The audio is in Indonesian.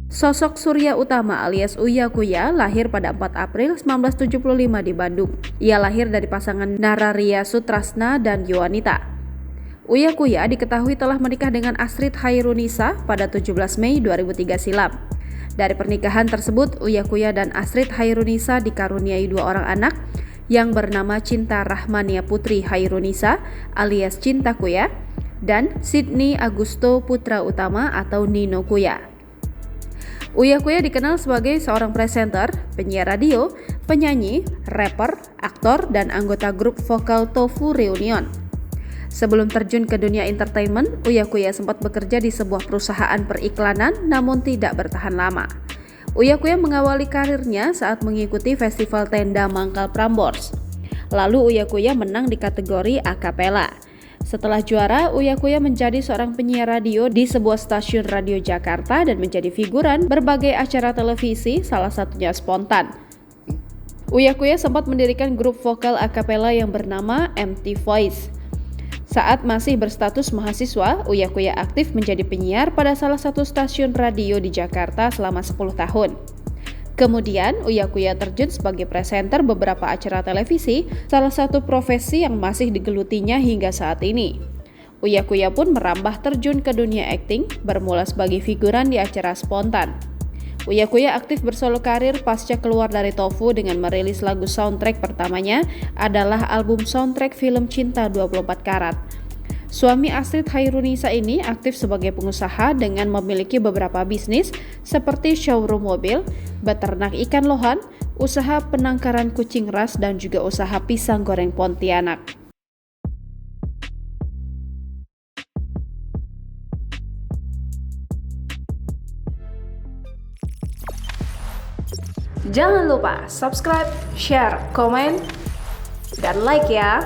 Sosok Surya Utama alias Uya Kuya lahir pada 4 April 1975 di Bandung. Ia lahir dari pasangan Nararia Sutrasna dan Yowanita. Uya Kuya diketahui telah menikah dengan Astrid Hairunisa pada 17 Mei 2003 silam. Dari pernikahan tersebut, Uya Kuya dan Astrid Hairunisa dikaruniai 2 orang anak yang bernama Cinta Rahmania Putri Hairunisa alias Cinta Kuya dan Sydney Agusto Putra Utama atau Nino Kuya. Uya Kuya dikenal sebagai seorang presenter, penyiar radio, penyanyi, rapper, aktor, dan anggota grup vokal Tofu Reunion. Sebelum terjun ke dunia entertainment, Uya Kuya sempat bekerja di sebuah perusahaan periklanan namun tidak bertahan lama. Uya Kuya mengawali karirnya saat mengikuti festival tenda Mangkal Prambors. Lalu Uya Kuya menang di kategori akapela. Setelah juara, Uya Kuya menjadi seorang penyiar radio di sebuah stasiun radio Jakarta dan menjadi figuran berbagai acara televisi, salah satunya Spontan. Uya Kuya sempat mendirikan grup vokal akapela yang bernama Empty Voice. Saat masih berstatus mahasiswa, Uya Kuya aktif menjadi penyiar pada salah satu stasiun radio di Jakarta selama 10 tahun. Kemudian, Uya Kuya terjun sebagai presenter beberapa acara televisi, salah satu profesi yang masih digelutinya hingga saat ini. Uya Kuya pun merambah terjun ke dunia akting, bermula sebagai figuran di acara Spontan. Uya Kuya aktif bersolo karir pasca keluar dari Tofu dengan merilis lagu soundtrack pertamanya adalah album soundtrack film Cinta 24 Karat. Suami Astrid Hairunisa ini aktif sebagai pengusaha dengan memiliki beberapa bisnis seperti showroom mobil, beternak ikan lohan, usaha penangkaran kucing ras, dan juga usaha pisang goreng Pontianak. Jangan lupa subscribe, share, komen, dan like ya!